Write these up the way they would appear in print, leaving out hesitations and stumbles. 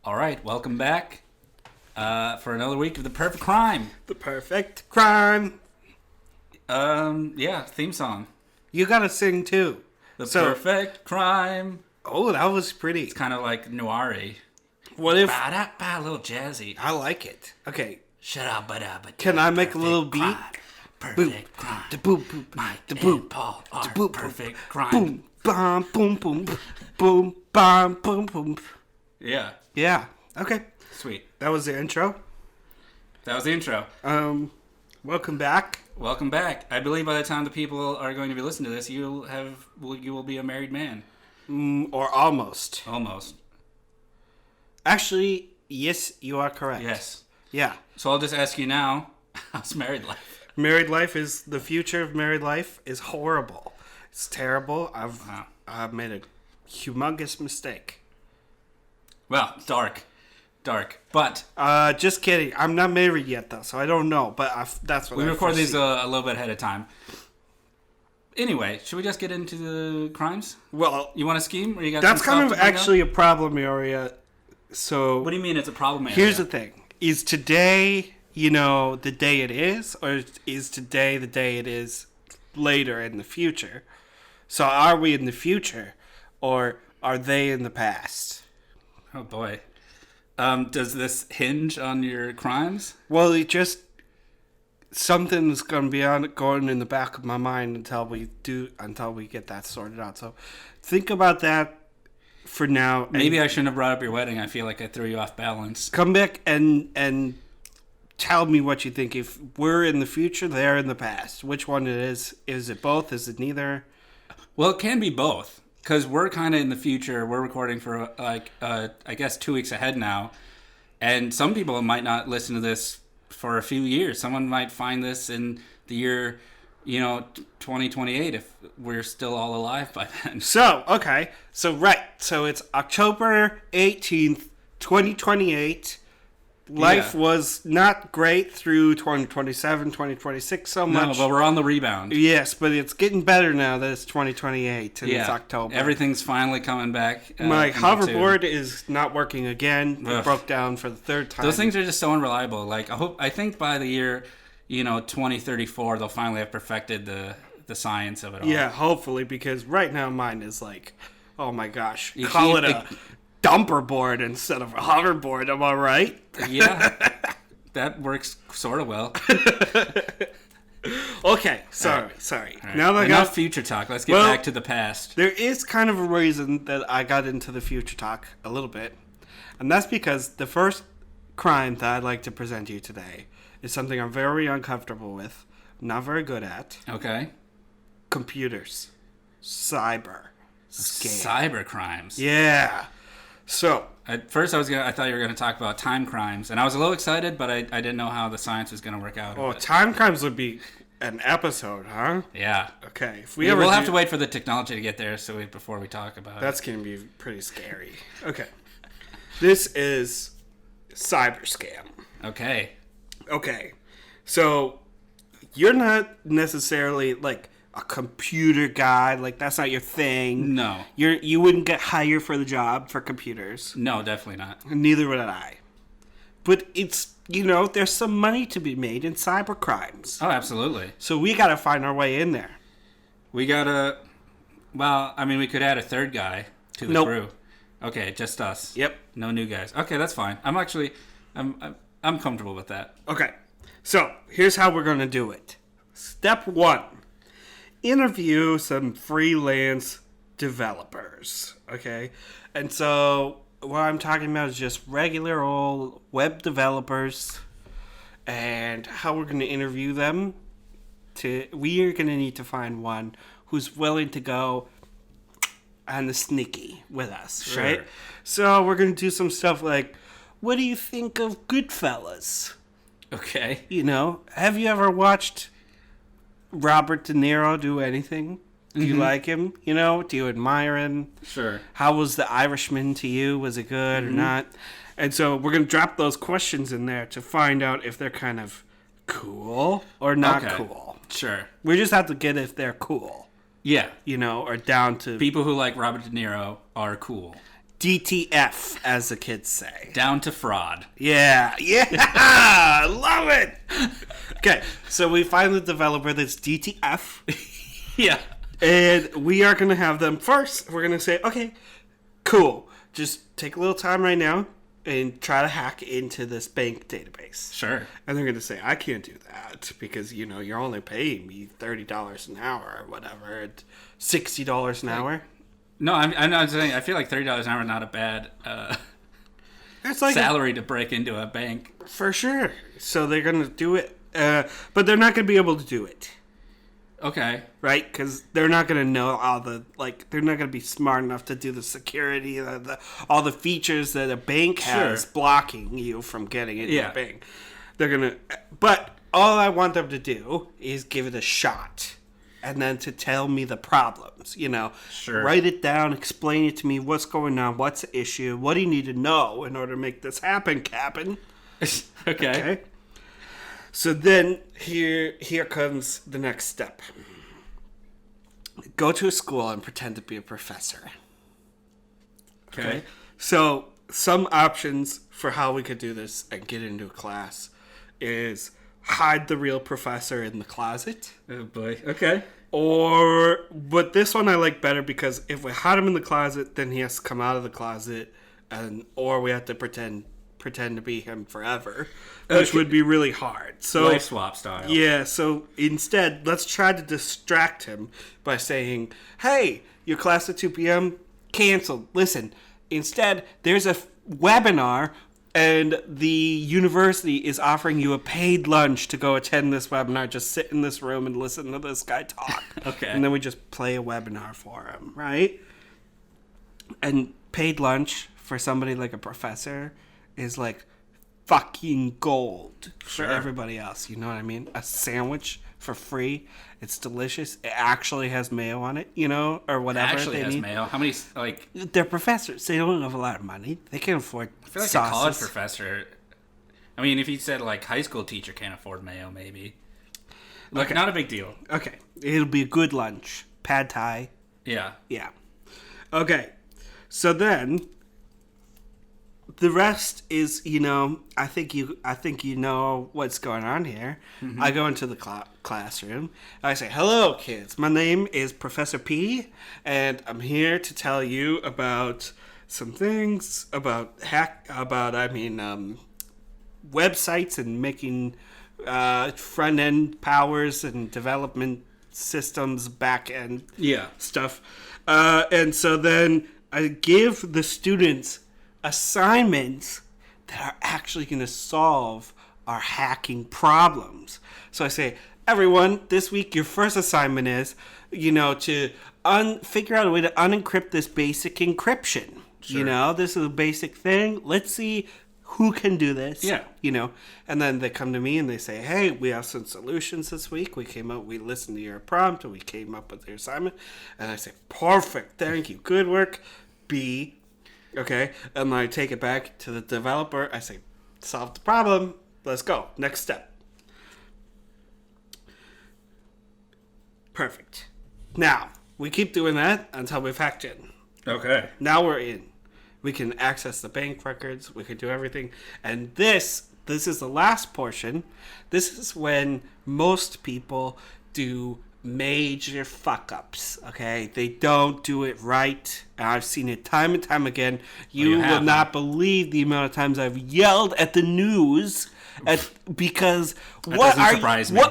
All right, welcome back for another week of The Perfect Crime. The Perfect Crime. Yeah, theme song. You gotta sing too. The Perfect Crime. Oh, that was pretty. It's kind of like noir-y. What if... Ba-da-ba, a little jazzy. I like it. Okay. Shut up, ba-da-ba. Can I make a little beat? Crime. Perfect crime. Da boom boom. Mike Da and boom. Paul are boom, perfect crime. Boom bam boom boom boom bam boom boom. Yeah. Yeah. Okay. Sweet. That was the intro. That was the intro. Welcome back. Welcome back. I believe by the time the people are going to be listening to this, you will be a married man. Or almost. Almost. Actually, yes, you are correct. Yes. Yeah. So I'll just ask you now, how's married life? Married life is... The future of married life is horrible. It's terrible. I've made a humongous mistake. Well, dark. But just kidding. I'm not married yet, though, so I don't know. But that's what we I record foresee. these a little bit ahead of time. Anyway, should we just get into the crimes? Well, You want to scheme, or you got? that's some kind stuff of to bring actually a problem area. So What do you mean it's a problem area? here's the thing: is today, the day it is, or is today the day it is later in the future? So are we in the future, or are they in the past? Oh boy. Does this hinge on your crimes? Well, something's gonna be going in the back of my mind until we get that sorted out. So think about that for now. Maybe I shouldn't have brought up your wedding. I feel like I threw you off balance. Come back and tell me what you think. If we're in the future, they're in the past. Which one it is? Is it both? Is it neither? Well, it can be both. Because we're kind of in the future. We're recording for, I guess, 2 weeks ahead now. And some people might not listen to this for a few years. Someone might find this in the year, 2028 if we're still all alive by then. So, okay. So it's October 18th, 2028. Life was not great through 2027, 2026 so much. No, but we're on the rebound. Yes, but it's getting better now that it's 2028 and it's October. Everything's finally coming back. My hoverboard is not working again. It broke down for the third time. Those things are just so unreliable. Like I think by the year, 2034, they'll finally have perfected the science of it all. Yeah, hopefully, because right now mine is like, oh my gosh, You call it can't- a dumper board instead of a hoverboard. Am I right? Yeah, that works sort of well. Okay, sorry. All right. Now that Enough future talk. Let's get back to the past. There is kind of a reason that I got into the future talk a little bit, and that's because the first crime that I'd like to present to you today is something I'm very uncomfortable with, not very good at. Okay. Computers. Cyber. Scam. Cyber crimes. Yeah. So, At first, I thought you were gonna talk about time crimes, and I was a little excited, but I didn't know how the science was gonna work out. oh, time crimes would be an episode, huh? Yeah. Okay. If We'll have to wait for the technology to get there before we talk about it. That's going to be pretty scary. Okay. This is cyber scam. Okay. Okay. So, you're not necessarily like a computer guy, like that's not your thing. No. You wouldn't get hired for the job for computers. No, definitely not. Neither would I. But it's, there's some money to be made in cyber crimes. Oh, absolutely. So we got to find our way in there. We gotta. Well, I mean, we could add a third guy to the crew. Okay, just us. Yep. No new guys. Okay, that's fine. I'm comfortable with that. Okay. So, here's how we're going to do it. Step 1. Interview some freelance developers. Okay? And so, what I'm talking about is just regular old web developers. And how we're going to interview them. We are going to need to find one who's willing to go on the sneaky with us, Sure. right? So we're going to do some stuff like, what do you think of Goodfellas? Okay. Have you ever watched Robert De Niro do anything? Do you like him? Do you admire him? Sure. How was The Irishman to you? Was it good or not? And so we're going to drop those questions in there to find out if they're kind of cool or not cool. Sure. We just have to get if they're cool. Yeah. Or down to... People who like Robert De Niro are cool. DTF, as the kids say. Down to fraud. Yeah, yeah, love it. Okay, so we find the developer that's DTF. Yeah. And we are going to have them first. We're going to say, okay, cool. Just take a little time right now and try to hack into this bank database. Sure. And they're going to say, I can't do that because, you're only paying me $30 an hour or whatever, at $60 an hour. No, I'm not saying, I feel like $30 an hour is not a bad It's like salary to break into a bank. For sure. So they're going to do it, but they're not going to be able to do it. Okay. Right? Because they're not going to know they're not going to be smart enough to do the security, all the features that a bank has blocking you from getting into a bank. They're going to, but all I want them to do is give it a shot. And then to tell me the problems, Sure. Write it down, explain it to me, what's going on, what's the issue, what do you need to know in order to make this happen, Captain? Okay. So then here comes the next step. Go to a school and pretend to be a professor. Okay. So some options for how we could do this and get into a class is hide the real professor in the closet. Oh boy. Okay. But this one I like better because if we hide him in the closet, then he has to come out of the closet, or we have to pretend to be him forever, which would be really hard. So life swap style. Yeah, so instead, let's try to distract him by saying, hey, your class at 2 p.m. canceled. Listen, instead, there's a webinar, and the university is offering you a paid lunch to go attend this webinar. Just sit in this room and listen to this guy talk. Okay. And then we just play a webinar for him, right? And paid lunch for somebody like a professor is like fucking gold for everybody else. You know what I mean? A sandwich for free. It's delicious. It actually has mayo on it, or whatever. Actually has mayo. How many, They're professors. They don't have a lot of money. They can't afford I feel like sauces. a college professor, I mean, if you said, high school teacher can't afford mayo, maybe. Not a big deal. Okay. It'll be a good lunch. Pad thai. Yeah. Yeah. Okay. So then the rest is, I think you know what's going on here. Mm-hmm. I go into the classroom. I say, "Hello, kids. My name is Professor P, and I'm here to tell you about some things about websites and making front end powers and development systems, back end stuff." And so then I give the students assignments that are actually going to solve our hacking problems. So I say, everyone, this week your first assignment is, to figure out a way to unencrypt this basic encryption. Sure. This is a basic thing. Let's see who can do this. Yeah. And then they come to me and they say, hey, we have some solutions this week. We listened to your prompt and we came up with your assignment. And I say, perfect. Thank you. Good work. B. Okay, and I take it back to the developer. I say, solve the problem. Let's go. Next step. Perfect. Now, we keep doing that until we've hacked in. Okay. Now we're in. We can access the bank records. We can do everything. And this is the last portion. This is when most people do major fuck-ups, okay? They don't do it right. And I've seen it time and time again. You will not believe the amount of times I've yelled at the news because what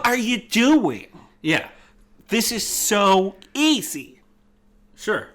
are you doing? Yeah. This is so easy. Sure.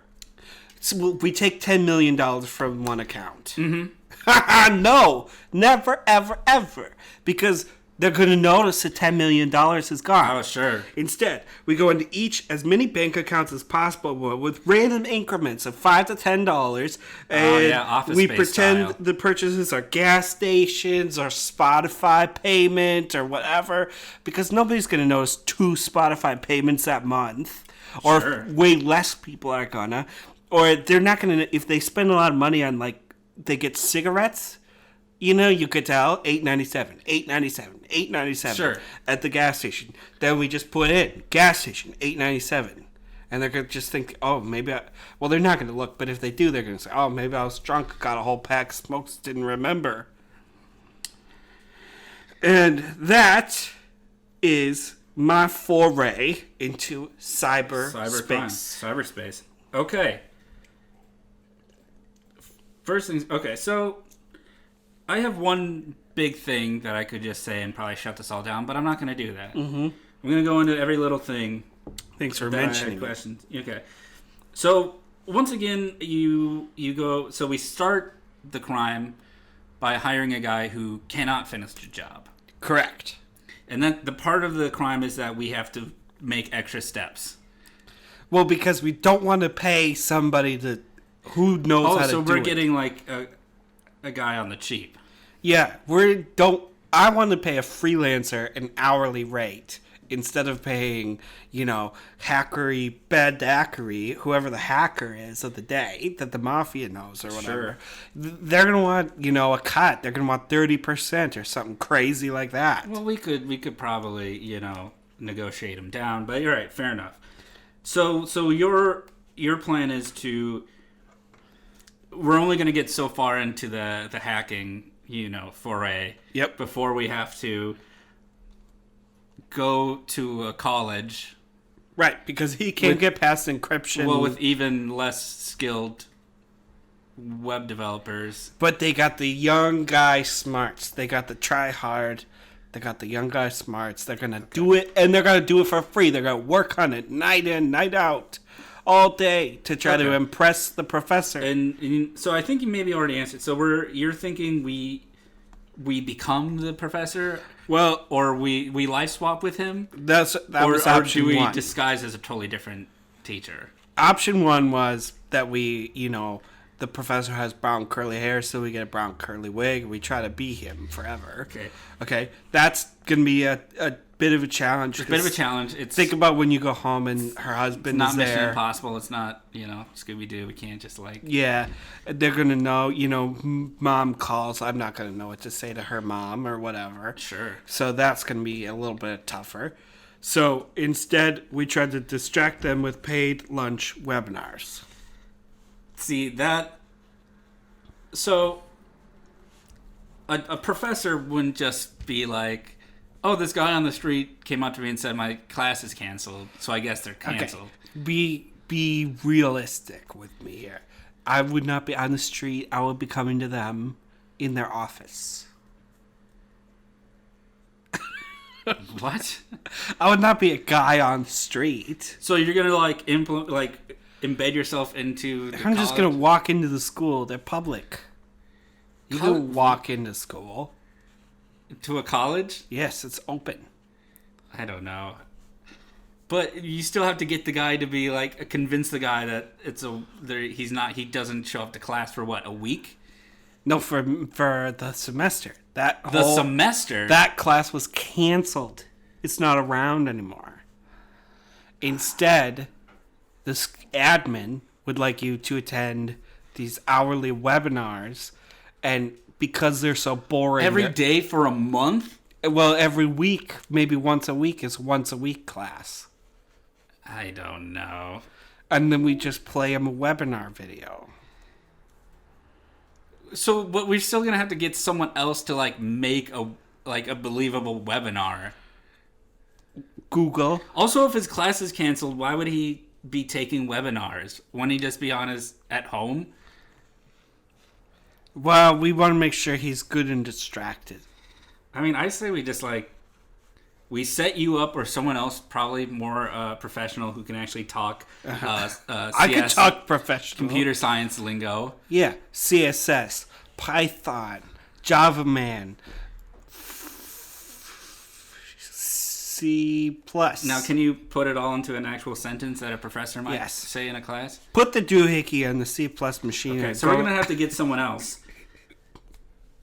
So we take $10 million from one account. Mm-hmm. No, never, ever, ever. Because they're going to notice that $10 million is gone. Oh, sure. Instead, we go into as many bank accounts as possible with random increments of $5 to $10. And Office we Space pretend style. the purchases are gas stations or Spotify payment or whatever. Because nobody's going to notice 2 Spotify payments that month. Or Sure. way less people are gonna. Or they're not going to, if they spend a lot of money on, they get cigarettes, you could tell, $8.97, $8.97, $8.97 Sure. at the gas station. Then we just put in, gas station, $8.97. And they're going to just think, oh, maybe well, they're not going to look, but if they do, they're going to say, oh, maybe I was drunk, got a whole pack of smokes, didn't remember. And that is my foray into cyberspace. Cyberspace. Okay. First things, okay, so I have one big thing that I could just say and probably shut this all down, but I'm not going to do that. Mm-hmm. I'm going to go into every little thing. Thanks for mentioning questions. Okay. So, once again, you go, so we start the crime by hiring a guy who cannot finish the job. Correct. And then the part of the crime is that we have to make extra steps. Well, because we don't want to pay somebody who knows how to do it. So we're getting like a guy on the cheap. Yeah, I want to pay a freelancer an hourly rate instead of paying, hackery, badackery, whoever the hacker is of the day that the mafia knows or whatever. Sure. They're going to want, a cut. They're going to want 30% or something crazy like that. Well, we could probably, negotiate them down, but you're right, fair enough. So your plan is to, we're only going to get so far into the hacking, foray. Yep. Before we have to go to a college. Right, because he can't get past encryption. Well, with even less skilled web developers. But they got the young guy smarts. They got the try hard. They got the young guy smarts. They're going to do it, and they're going to do it for free. They're going to work on it night in, night out, all day to try to impress the professor. And so I think you maybe already answered. So you're thinking we become the professor? Well, or we life swap with him? That was option one. Or do we disguise as a totally different teacher? Option one was that we, the professor has brown curly hair, so we get a brown curly wig. We try to be him forever. Okay. That's going to be a bit of a challenge. It's a bit of a challenge. Think about when you go home and her husband is there. It's not Mission Impossible. It's not, Scooby-Doo. We can't just Yeah. They're going to know, mom calls. I'm not going to know what to say to her mom or whatever. Sure. So that's going to be a little bit tougher. So instead, we tried to distract them with paid lunch webinars. See, that... So, a professor wouldn't just be like, oh, this guy on the street came up to me and said my class is canceled, so I guess they're canceled. Okay. Be realistic with me here. I would not be on the street. I would be coming to them in their office. What? I would not be a guy on the street. So you're gonna embed yourself into the I'm just gonna walk into the school. They're public. You can walk into school. To a college? Yes, it's open. I don't know. But you still have to get the guy to be convince the guy that he doesn't show up to class for what, a week? No, for the semester. Semester? That class was canceled. It's not around anymore. Instead, this admin would like you to attend these hourly webinars, and because they're so boring... Every day for a month? Well, every week, maybe once a week is once a week class. I don't know. And then we just play them a webinar video. So, but we're still gonna have to get someone else to make a believable webinar. Google. Also, if his class is canceled, why would he be taking webinars? Wouldn't he just be at home? Well, we want to make sure he's good and distracted. I mean, I say we just we set you up or someone else, probably more professional, who can actually talk CS, I can talk professional. Computer science lingo. Yeah, CSS, Python, Java Man, C++. Now, can you put it all into an actual sentence that a professor might say in a class? Put the doohickey on the C+ machine. Okay, so we're going to have to get someone else.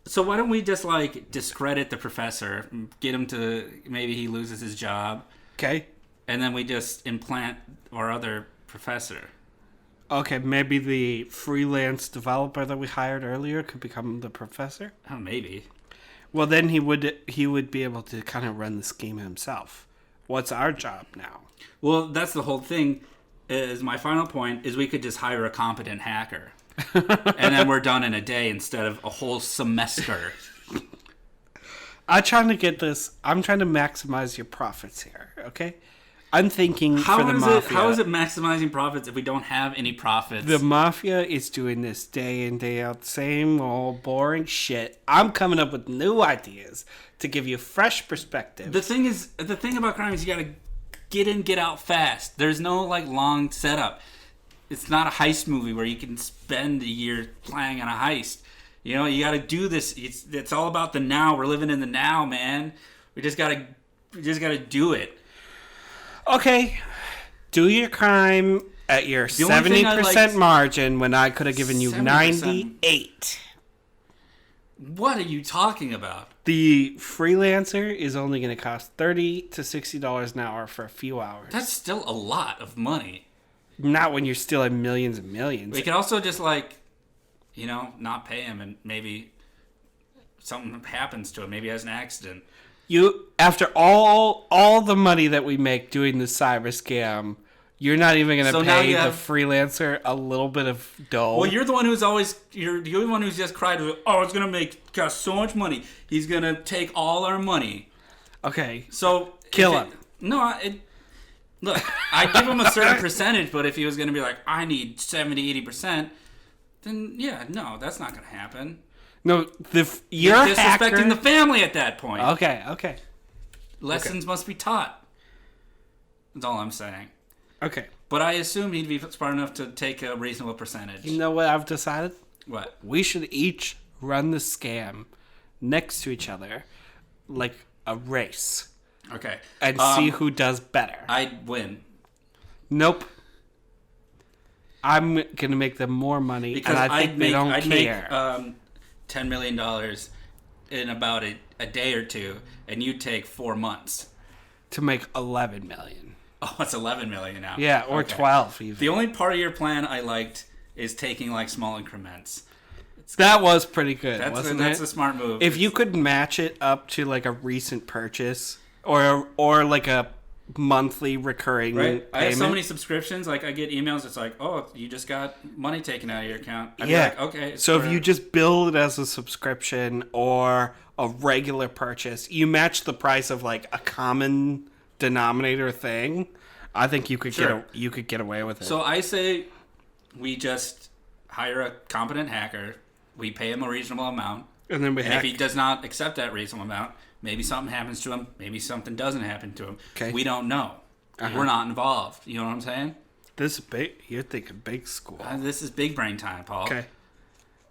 So why don't we just discredit the professor, get him to, maybe he loses his job. Okay. And then we just implant our other professor. Okay, maybe the freelance developer that we hired earlier could become the professor? Oh, maybe. Well, then he would be able to kind of run the scheme himself. What's our job now? Well, that's the whole thing. my final point is we could just hire a competent hacker. And then we're done in a day instead of a whole semester. I'm trying to maximize your profits here, okay? I'm thinking for the mafia. How is it maximizing profits if we don't have any profits? The mafia is doing this day in, day out, same old boring shit. I'm coming up with new ideas to give you fresh perspective. The thing about crime is you gotta get in, get out fast. There's no like long setup. It's not a heist movie where you can spend a year planning on a heist. You know, you gotta do this. It's all about the now. We're living in the now, man. We just gotta do it. Okay, do your crime at your 70% margin when I could have given you 98. What are you talking about? The freelancer is only going to cost $30 to $60 an hour for a few hours. That's still a lot of money. Not when you're still at millions and millions. We could also just not pay him, and maybe something happens to him. Maybe he has an accident. After all the money that we make doing the cyber scam, you're not even going to pay the freelancer a little bit of dough. Well, you're the one who's just cried, oh, it's going to cost so much money. He's going to take all our money. Okay. So kill him. Look, I give him a certain percentage, but if he was going to be like, I need 70, 80%, then that's not going to happen. No, you're disrespecting the family at that point. Okay. Lessons must be taught. That's all I'm saying. Okay. But I assume he'd be smart enough to take a reasonable percentage. You know what I've decided? What? We should each run the scam next to each other like a race. Okay. And see who does better. I'd win. Nope. I'm going to make them more money, because and I think they don't care. I'd make $10 million in about a day or two, and you take 4 months. To make $11 million. Oh, it's $11 million now. Yeah, or okay. 12 even. The only part of your plan I liked is taking like small increments. That was pretty good, wasn't it? That's a smart move. If you could match it up to like a recent purchase or like a monthly recurring payment. I have so many subscriptions. Like I get emails. It's like, oh, you just got money taken out of your account. I'd be like, okay. So if you just bill it as a subscription or a regular purchase, you match the price of like a common denominator thing. I think you could get away with it. So I say we just hire a competent hacker. We pay him a reasonable amount, and then if he does not accept that reasonable amount, maybe something happens to him. Maybe something doesn't happen to him. Okay. We don't know. We're not involved. You know what I'm saying? This is big. You're thinking big school. This is big brain time, Paul.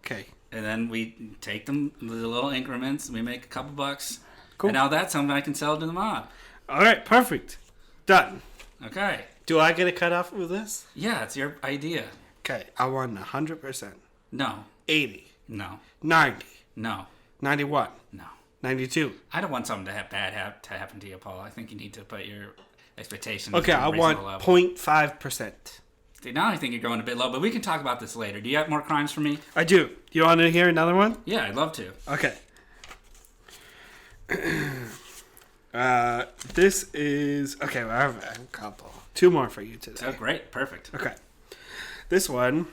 Okay. And then we take them the little increments. And we make a couple bucks. Cool. And now that's something I can sell to the mob. All right. Perfect. Done. Okay. Do I get a cutoff with this? Yeah, it's your idea. Okay. I want 100%. No. 80. No. 90. No. 91. No. 92. I don't want something to happen to you, Paul. I think you need to put your expectations. Okay, I want 0.5%. See, now I think you're going a bit low, but we can talk about this later. Do you have more crimes for me? I do. You want to hear another one? Yeah, I'd love to. Okay. This is... Okay, well, I have a couple. 2 more for you today. Oh, great. Perfect. Okay. This one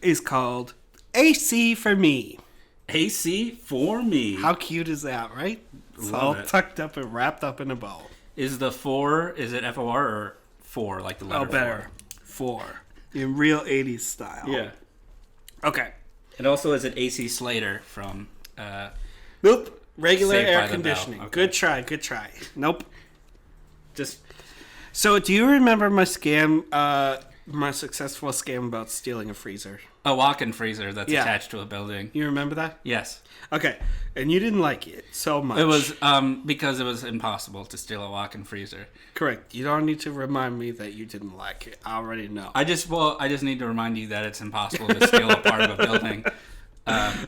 is called AC for Me. AC for Me. How cute is that, right? It's all tucked up and wrapped up in a bow. Is the 4, is it FOR or 4, like the letter 4? Oh, better. 4. In real 80s style. Yeah. Okay. And also, is it AC Slater from... Nope. Regular Saved air by the conditioning. Bell. Okay. Good try. Nope. Just... So, do you remember my scam, my successful scam about stealing a freezer? A walk-in freezer that's attached to a building. You remember that? Yes. Okay. And you didn't like it so much. It was because it was impossible to steal a walk-in freezer. Correct. You don't need to remind me that you didn't like it. I already know. I just need to remind you that it's impossible to steal a part of a building.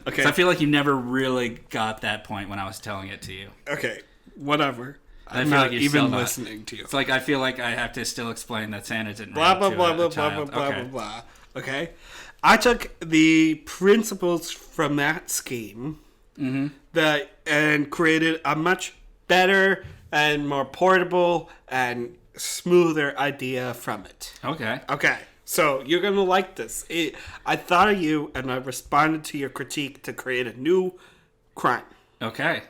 Okay. So I feel like you never really got that point when I was telling it to you. Okay. Whatever. I'm not not even listening to you. It's like I feel like I have to still explain that Santa didn't blah blah blah blah blah blah blah. Okay. I took the principles from that scheme and created a much better and more portable and smoother idea from it. Okay. Okay, so you're going to like this. I thought of you, and I responded to your critique to create a new crime. Okay.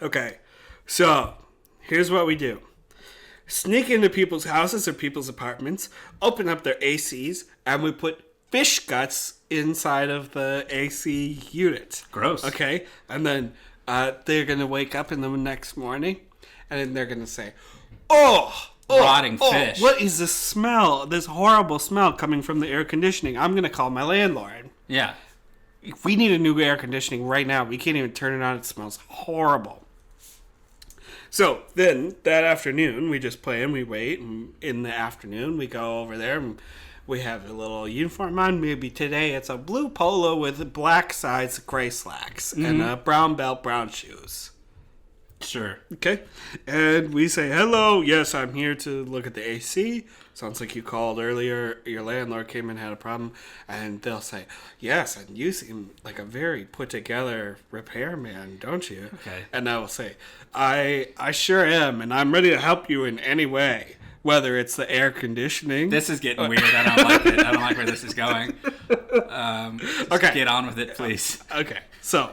Okay, so here's what we do. Sneak into people's houses or people's apartments, open up their ACs, and we put fish guts inside of the AC unit. Gross. Okay, and then they're going to wake up in the next morning, and then they're going to say, rotting fish. What is this smell? This horrible smell coming from the air conditioning. I'm going to call my landlord. Yeah. We need a new air conditioning right now. We can't even turn it on. It smells horrible. So then that afternoon, we just play and we wait. And in the afternoon, we go over there and we have a little uniform on. Maybe today it's a blue polo with black sides, gray slacks, and a brown belt, brown shoes. Sure. Okay. And we say, hello, yes, I'm here to look at the AC. Sounds like you called earlier. Your landlord came and had a problem. And they'll say, yes, and you seem like a very put-together repairman, don't you? Okay. And I will say, I sure am, and I'm ready to help you in any way. Whether it's the air conditioning. This is getting weird. I don't like it. I don't like where this is going. Okay. Get on with it, please. Okay. So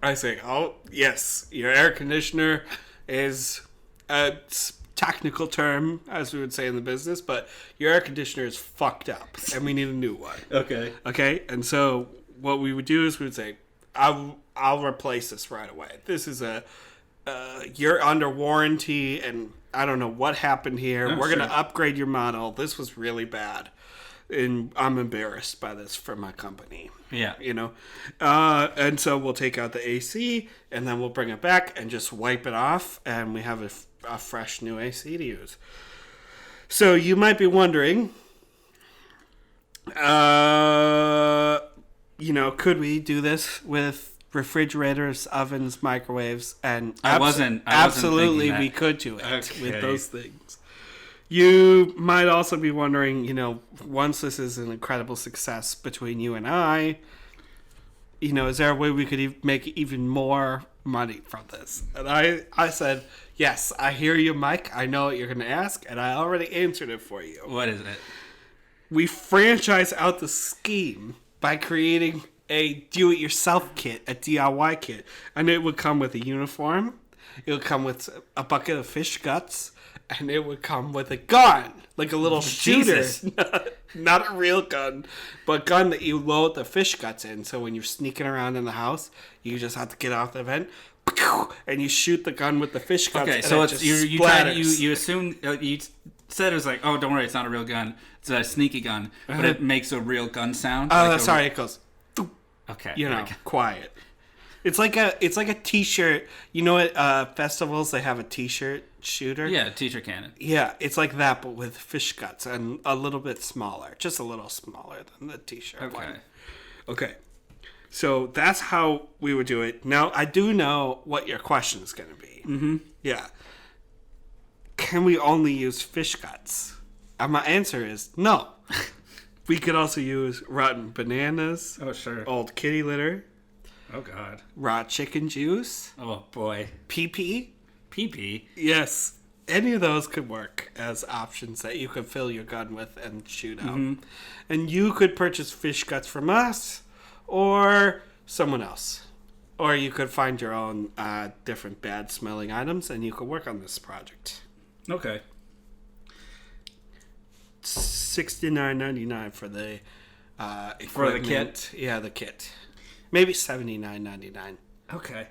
I say, oh, yes, your air conditioner is a technical term, as we would say in the business, but your air conditioner is fucked up, and we need a new one. Okay. Okay? And so what we would do is we would say, I'll replace this right away. This is you're under warranty, and I don't know what happened here. We're going to upgrade your model. This was really bad. And I'm embarrassed by this for my company. Yeah. You know? And so we'll take out the AC, and then we'll bring it back and just wipe it off, and we have a fresh new AC to use. So you might be wondering, could we do this with refrigerators, ovens, microwaves, and I wasn't absolutely we could do it with those things. You might also be wondering, once this is an incredible success between you and I, is there a way we could make even more money from this? And I said, yes, I hear you, Mike. I know what you're going to ask, and I already answered it for you. What is it? We franchise out the scheme by creating a do-it-yourself kit, a DIY kit. And it would come with a uniform. It would come with a bucket of fish guts. And it would come with a gun, like a little shooter. Not a real gun, but a gun that you load the fish guts in. So when you're sneaking around in the house, you just have to get off the vent, and you shoot the gun with the fish guts. Okay, so it's you assume you said it was like, oh, don't worry, it's not a real gun. It's a sneaky gun, but it makes a real gun sound. Oh, sorry, it goes. Okay. Quiet. It's like a T-shirt. You know, at festivals they have a T-shirt shooter. Yeah, T-shirt cannon. Yeah, it's like that, but with fish guts and a little bit smaller, just a little smaller than the T-shirt one. Okay. So that's how we would do it. Now I do know what your question is going to be. Mm-hmm. Yeah. Can we only use fish guts? And my answer is no. We could also use rotten bananas. Oh sure. Old kitty litter. Oh god. Raw chicken juice. Oh boy. Pee-pee. Pee-pee? Yes. Any of those could work as options that you could fill your gun with and shoot out. Mm-hmm. And you could purchase fish guts from us or someone else. Or you could find your own different bad smelling items and you could work on this project. Okay. $69.99 for the equipment. For the kit? Yeah, the kit. Maybe $79.99. Okay.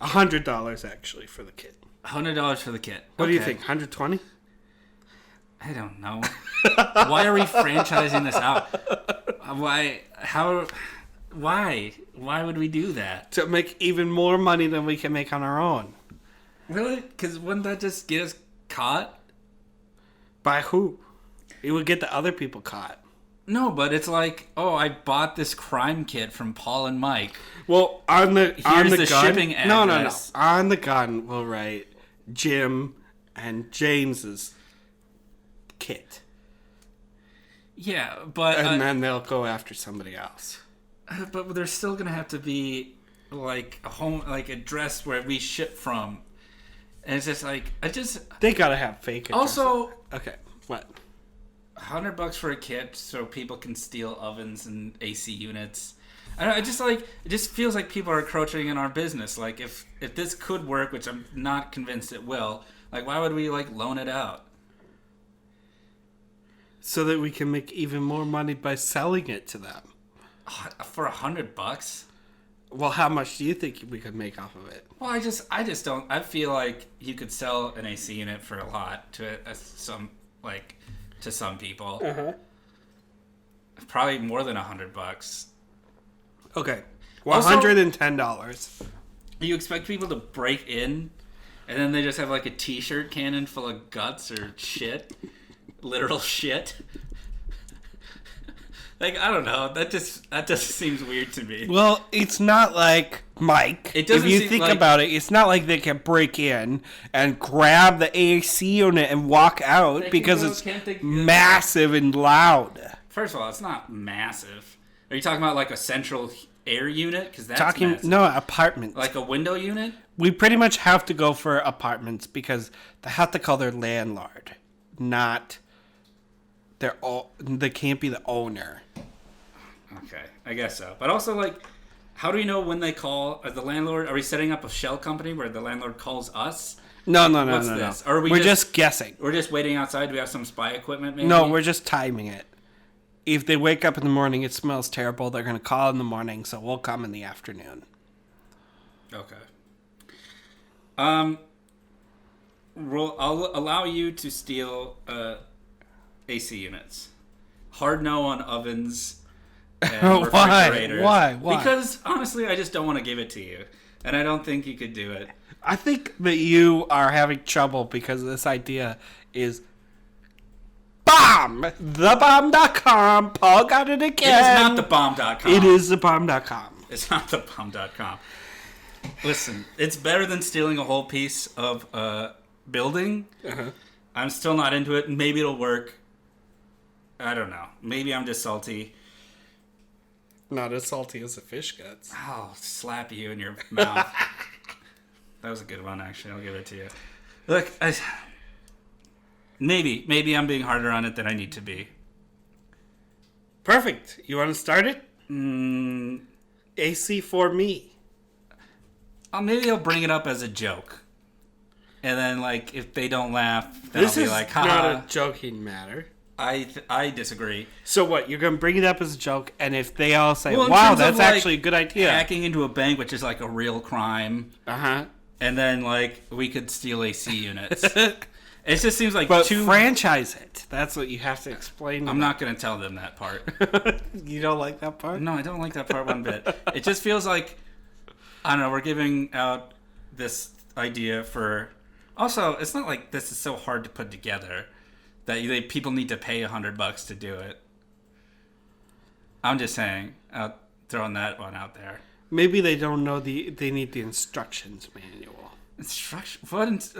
$100 actually for the kit. $100 for the kit. What do you think? $120? I don't know. Why are we franchising this out? Why? How? Why? Why would we do that? To make even more money than we can make on our own. Really? Because wouldn't that just get us caught? By who? It would get the other people caught. No, but it's like, oh, I bought this crime kit from Paul and Mike. Well, on the gun, shipping address. No. On the gun, we'll write Jim and James's kit. Yeah, but and then they'll go after somebody else. But there's still gonna have to be like a home, like address where we ship from. And it's just like, They gotta have fake addresses. Also, okay, what? $100 for a kit so people can steal ovens and AC units. I don't know, it just feels like people are encroaching in our business. Like, if this could work, which I'm not convinced it will, like, why would we, like, loan it out? So that we can make even more money by selling it to them. For $100? Well, how much do you think we could make off of it? Well, I just don't. I feel like you could sell an AC unit for a lot to some people. Probably more than $100. Okay, $110. You expect people to break in, and then they just have like a T-shirt cannon full of guts or shit, literal shit. Like, I don't know. That just seems weird to me. Well, it's not like, Mike, It doesn't if you seem think like- about it, it's not like they can break in and grab the AC unit and walk out because it's massive and loud. First of all, it's not massive. Are you talking about like a central air unit? Because that's massive. No, apartments. Like a window unit? We pretty much have to go for apartments because they have to call their landlord, not they can't be the owner. Okay, I guess so. But also, like, how do we know when they call the landlord? Are we setting up a shell company where the landlord calls us? No. What's this? Or are we're just guessing. We're just waiting outside. Do we have some spy equipment, maybe? No, we're just timing it. If they wake up in the morning, it smells terrible, they're going to call in the morning, so we'll come in the afternoon. Okay. I'll allow you to steal AC units. Hard no on ovens and refrigerators. Why? Because, honestly, I just don't want to give it to you. And I don't think you could do it. I think that you are having trouble because this idea is bomb. Thebomb.com. Paul got it again. It is not thebomb.com. It is thebomb.com. It's not thebomb.com. Listen, it's better than stealing a whole piece of building. I'm still not into it. Maybe it'll work. I don't know. Maybe I'm just salty. Not as salty as the fish guts. I'll slap you in your mouth. That was a good one, actually. I'll give it to you. Look, maybe I'm being harder on it than I need to be. Perfect. You want to start it? AC for me. Maybe I'll bring it up as a joke. And then, like, if they don't laugh, then I'll be like, ha. This is not a joking matter. I disagree. So what? You're going to bring it up as a joke, and if they all say, Well, in wow, terms that's of, like, actually a good idea. Hacking into a bank, which is like a real crime. And then, like, we could steal AC units. It just seems like But franchise it. That's what you have to explain. I'm not going to tell them that part. You don't like that part? No, I don't like that part one bit. It just feels like, I don't know, we're giving out this idea for... Also, it's not like this is so hard to put together that people need to pay $100 to do it. I'm just saying, throwing that one out there. Maybe they don't know they need the instructions manual. Instruction? What?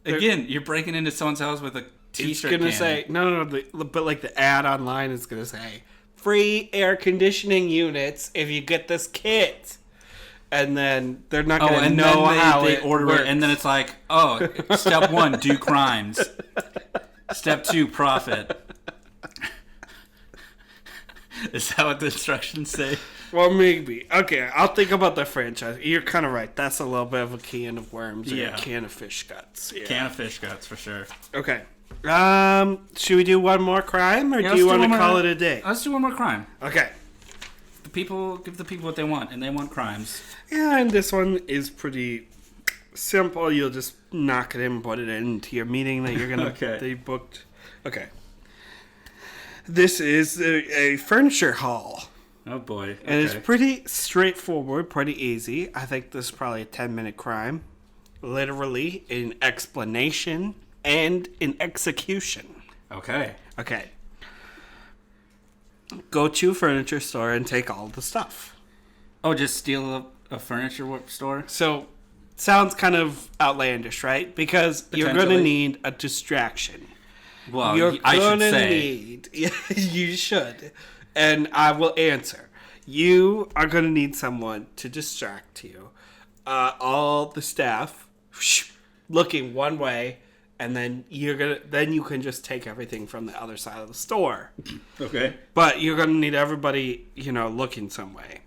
Again, you're breaking into someone's house with a T-shirt. It's gonna say no. But like the ad online is gonna say free air conditioning units if you get this kit, and then they're not gonna know how they order it, and then it's like, oh, step 1, do crimes. Step 2, profit. Is that what the instructions say? Well, maybe. Okay, I'll think about the franchise. You're kind of right. That's a little bit of a can of worms or a can of fish guts. Yeah. Can of fish guts, for sure. Okay. Should we do one more crime, or do you want to call it a day? Let's do one more crime. Okay. Give the people what they want, and they want crimes. Yeah, and this one is pretty simple. You'll just knock it in and put it into your meeting that you're gonna they booked. Okay. This is a furniture haul. Oh boy. Okay. And it's pretty straightforward, pretty easy. I think this is probably a 10-minute crime. Literally in explanation and in execution. Okay. Okay. Go to a furniture store and take all the stuff. Oh, just steal a furniture store? So, sounds kind of outlandish, right? Because you're going to need a distraction. Well, I should say. You should. And I will answer. You are going to need someone to distract you. All the staff looking one way, and then you can just take everything from the other side of the store. Okay. But you're gonna need everybody, looking some way.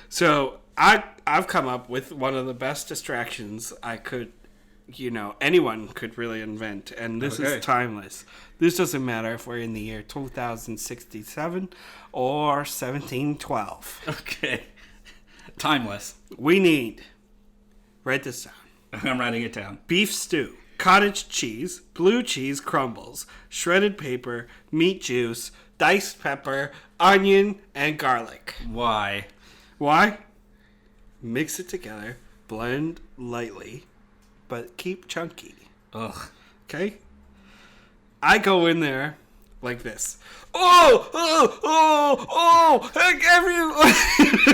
So I've come up with one of the best distractions I could, anyone could really invent, and this is timeless. This doesn't matter if we're in the year 2067 or 1712. Okay. Timeless. We need, write this down. I'm writing it down. Beef stew, cottage cheese, blue cheese crumbles, shredded paper, meat juice, diced pepper, onion, and garlic. Why? Why? Mix it together, blend lightly, but keep chunky. Ugh. Okay? I go in there like this. Oh, heck, everyone.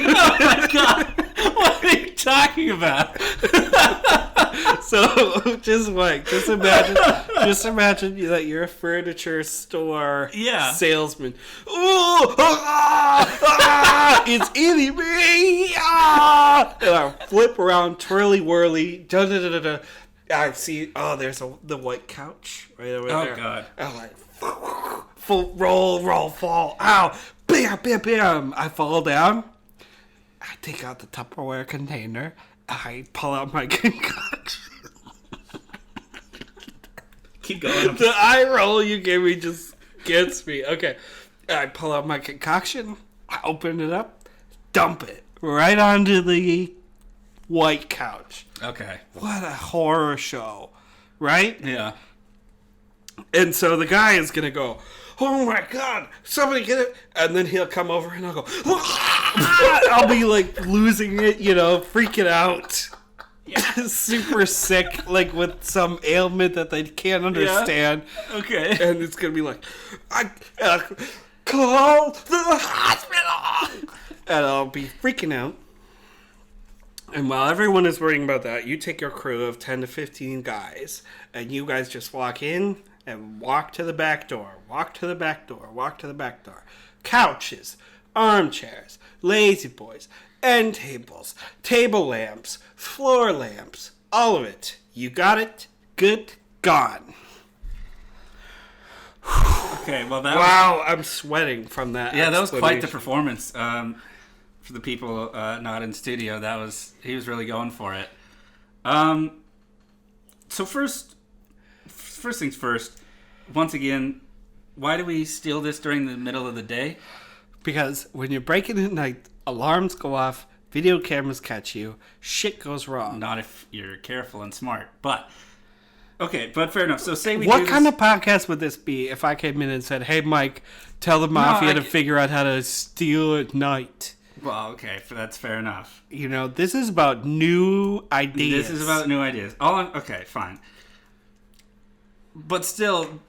Oh my god. What are you talking about? So just imagine that you're a furniture store salesman. It's eating me. And I flip around, twirly whirly. I see. Oh, there's the white couch right over there. Oh god. I'm like, full roll, fall. Ow, bam, bam, bam. I fall down. I take out the Tupperware container. I pull out my concoction. Keep going. The eye roll you gave me just gets me. Okay. I pull out my concoction. I open it up. Dump it right onto the white couch. Okay. What a horror show. Right? Yeah. And so the guy is going to go, oh my God, somebody get it. And then he'll come over and I'll go, I'll be like losing it, freaking out. Super sick, like with some ailment that they can't understand. Yeah. Okay. And it's going to be like, I call the hospital. And I'll be freaking out. And while everyone is worrying about that, you take your crew of 10 to 15 guys, and you guys just walk in and walk to the back door, walk to the back door, walk to the back door. Couches, armchairs, lazy boys, end tables, table lamps, floor lamps, all of it. You got it? Good, gone. Okay, well I'm sweating from that. Yeah, that was quite the performance. For the people not in studio, he was really going for it. So first things first. Once again, why do we steal this during the middle of the day? Because when you're breaking in at night, alarms go off, video cameras catch you, shit goes wrong. Not if you're careful and smart, but okay, but fair enough. So say we. What kind of podcast would this be if I came in and said, "Hey, Mike, tell the mafia to figure out how to steal at night"? Well, okay, that's fair enough. This is about new ideas. This is about new ideas. Okay, fine. But still,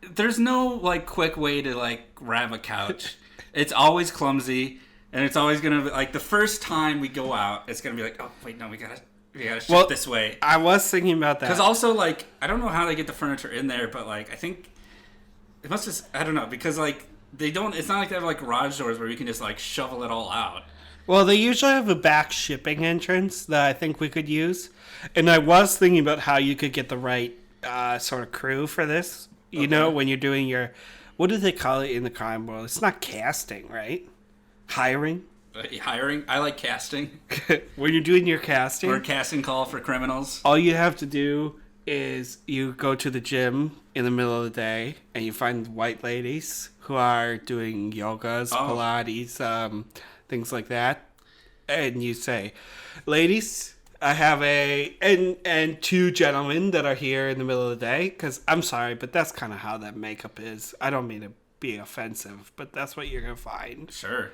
there's no quick way to grab a couch. It's always clumsy, and it's always gonna be the first time we go out, it's gonna be oh wait, no, we gotta shift this way. I was thinking about that because also I don't know how they get the furniture in there, but I think it must just I don't know because they don't. It's not like they have garage doors where you can just shovel it all out. Well, they usually have a back shipping entrance that I think we could use, and I was thinking about how you could get the right sort of crew for this. When you're doing your, what do they call it in the crime world? It's not casting, right? Hiring. Hiring. I like casting. When you're doing your casting, or a casting call for criminals. All you have to do is you go to the gym in the middle of the day and you find white ladies who are doing yogas, Pilates, things like that, and you say, "Ladies, I have and two gentlemen that are here in the middle of the day." Because I'm sorry, but that's kind of how that makeup is. I don't mean to be offensive, but that's what you're gonna find. Sure.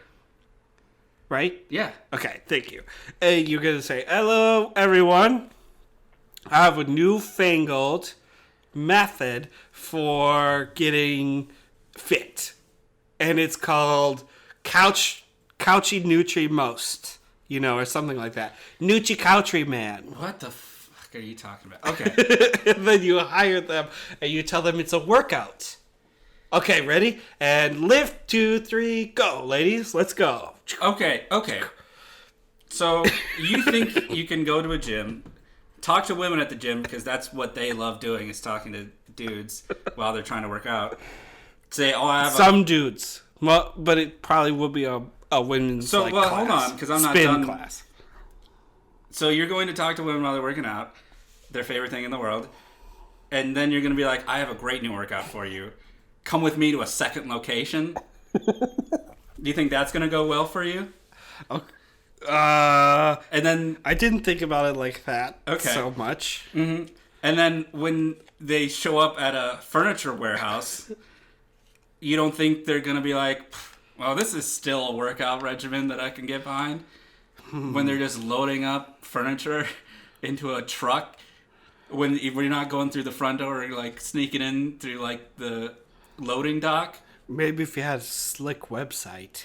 Right? Yeah. Okay. Thank you. And you're gonna say, "Hello, everyone. I have a newfangled method for getting fit, and it's called Couchy Nutri Most, or something like that. Nutri Country Man." What the fuck are you talking about? Okay. And then you hire them, and you tell them it's a workout. Okay, ready? And lift, 2, 3, go, ladies. Let's go. Okay. So you think you can go to a gym, talk to women at the gym because that's what they love doing is talking to dudes while they're trying to work out. Say, oh, I have some dudes. Well, but it probably would be a women's class. Hold on, because I'm not done. Class. So you're going to talk to women while they're working out, their favorite thing in the world, and then you're going to be like, I have a great new workout for you. Come with me to a second location. Do you think that's going to go well for you? Okay. And then I didn't think about it like that so much. Mm-hmm. And then when they show up at a furniture warehouse, you don't think they're going to be like, well, this is still a workout regimen that I can get behind? When they're just loading up furniture into a truck, when you're not going through the front door or like sneaking in through like the loading dock. Maybe if you had a slick website.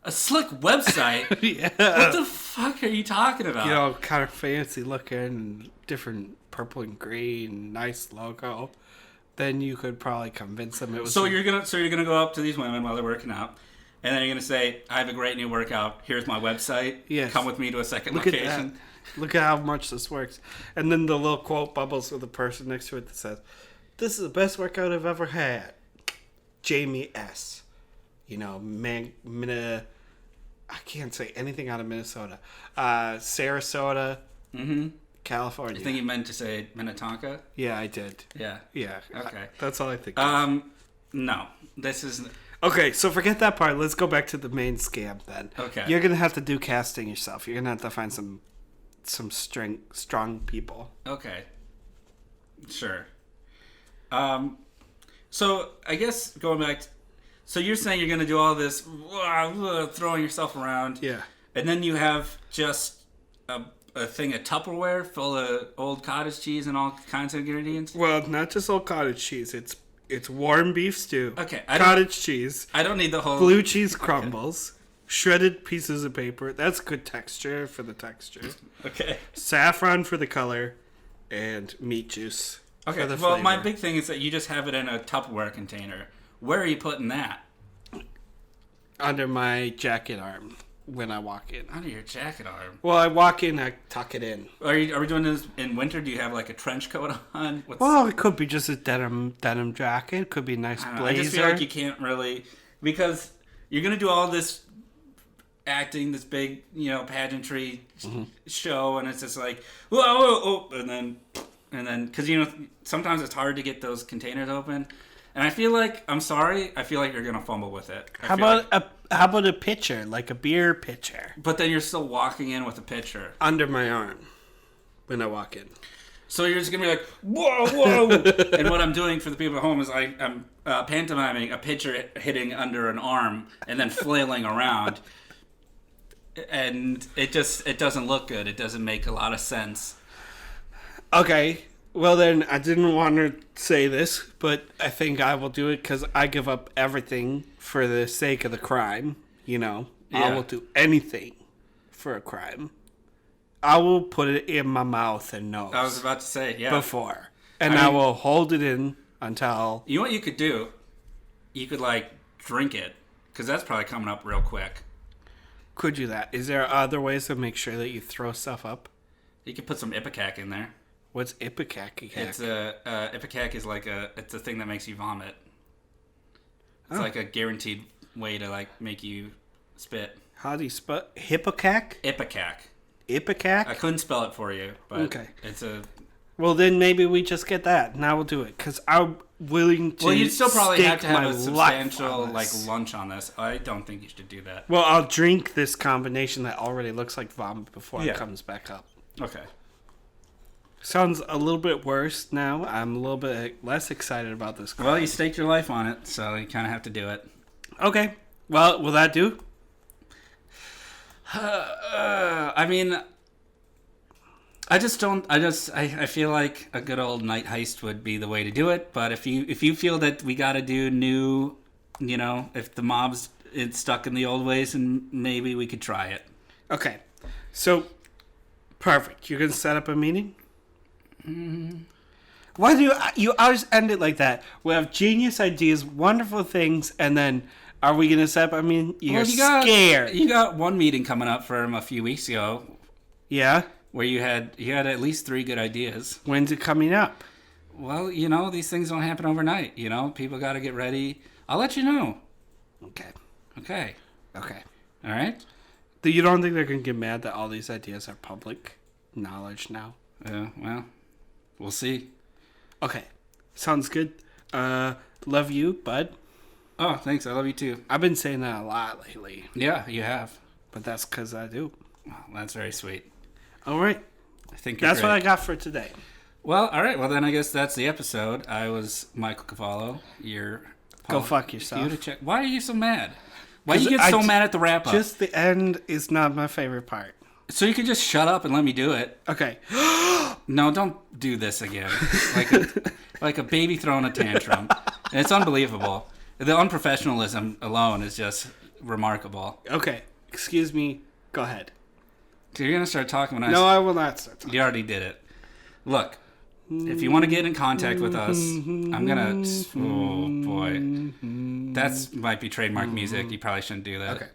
A slick website? Yeah. What the fuck are you talking about? You know, kind of fancy looking, different purple and green, nice logo. Then you could probably convince them it was. So you're gonna go up to these women while they're working out, and then you're gonna say, "I have a great new workout. Here's my website. Yes. Come with me to a second location." Look at how much this works. And then the little quote bubbles with the person next to it that says, "This is the best workout I've ever had." Jamie S. You know, I can't say anything out of Minnesota. Sarasota, California. I think you meant to say Minnetonka? Yeah, I did. Yeah. Yeah. Okay. That's all I think. No. This is... Okay, so forget that part. Let's go back to the main scam then. Okay. You're going to have to do casting yourself. You're going to have to find some strong people. Okay. Sure. So, I guess going back... So you're saying you're going to do all this throwing yourself around. Yeah. And then you have just a thing of Tupperware full of old cottage cheese and all kinds of ingredients? Well, not just old cottage cheese. It's warm beef stew. Okay. Cottage cheese. I don't need the whole... Blue cheese crumbles. Okay. Shredded pieces of paper. That's good texture for the texture. Okay. Saffron for the color. And meat juice. Okay. For the well, flavor. my big thing is that you just have it in a Tupperware container. Where are you putting that? Under my jacket arm when I walk in. Under your jacket arm? Well, I walk in, I tuck it in. Are we doing this in winter? Do you have like a trench coat on? Well, it could be just a denim jacket. It could be a nice blazer. I just feel like you can't really... Because you're going to do all this acting, this big, pageantry show, and it's just like, whoa, and then, because, sometimes it's hard to get those containers open. And I feel like, I'm sorry, I feel like you're going to fumble with it. How about a pitcher, like a beer pitcher? But then you're still walking in with a pitcher. Under my arm when I walk in. So you're just going to be like, whoa. And what I'm doing for the people at home is I'm pantomiming a pitcher hitting under an arm and then flailing around. And it doesn't look good. It doesn't make a lot of sense. Okay. Well, then, I didn't want to say this, but I think I will do it because I give up everything for the sake of the crime, Yeah. I will do anything for a crime. I will put it in my mouth and nose. I was about to say, yeah. Before. And I will hold it in until... You know what you could do? You could, drink it, because that's probably coming up real quick. Could do that. Is there other ways to make sure that you throw stuff up? You could put some Ipecac in there. What's Ipecac? It's Ipecac is it's a thing that makes you vomit. It's like a guaranteed way to make you spit. How do you spell Hippocac? Ipecac. Ipecac? I couldn't spell it for you, but okay. It's a... Well, then maybe we just get that. Now we'll do it because I'm willing to. Well, you'd still probably have to have a substantial lunch on this. I don't think you should do that. Well, I'll drink this combination that already looks like vomit before it comes back up. Okay. Sounds a little bit worse now. I'm a little bit less excited about this. Well, you staked your life on it, so you kind of have to do it. Okay. Well, will that do? I mean, I feel like a good old night heist would be the way to do it. But if you feel that we got to do new, if the mob's stuck in the old ways, and maybe we could try it. Okay. So, perfect. You're going to set up a meeting? Why do you always end it like that? We have genius ideas, wonderful things, and then are we going to set up? I mean, you're scared. You got one meeting coming up from a few weeks ago. Yeah? where you had at least 3 good ideas. When's it coming up? Well, these things don't happen overnight. People got to get ready. I'll let you know. Okay. Okay. Okay. All right. You don't think they're going to get mad that all these ideas are public knowledge now? Well, we'll see. Okay. Sounds good. Love you, bud. Oh, thanks. I love you too. I've been saying that a lot lately. Yeah, you have. But that's because I do. Well, that's very sweet. All right. I think you're that's great. what I got for today. Well, all right. Well, then I guess that's the episode. I was Michael Cavallo. Go fuck yourself. Why are you so mad? Why do you get so mad at the wrap-up? Just the end is not my favorite part. So you could just shut up and let me do it. Okay. No, don't do this again. Like a baby throwing a tantrum. And it's unbelievable. The unprofessionalism alone is just remarkable. Okay. Excuse me. Go ahead. So you're going to start talking when No, I will not start talking. You already did it. Look, if you want to get in contact with us, I'm going to... Oh, boy. That might be trademark music. You probably shouldn't do that. Okay.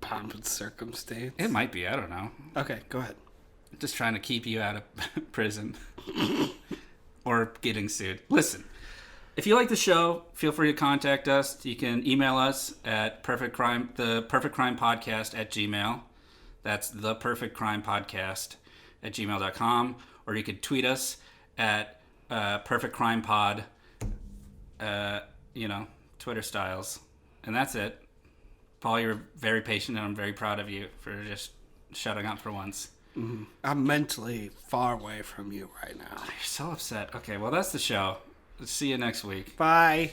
Pomp and circumstance. It might be. I don't know. Okay, go ahead. Just trying to keep you out of prison. Or getting sued. Listen. If you like the show, feel free to contact us. You can email us at the Perfect Crime Podcast at Gmail. That's the Perfect Crime Podcast at gmail.com. Or you could tweet us at Perfect Crime Pod, Twitter styles. And that's it. Paul, you're very patient, and I'm very proud of you for just shutting up for once. Mm-hmm. I'm mentally far away from you right now. You're so upset. Okay, well, that's the show. See you next week. Bye.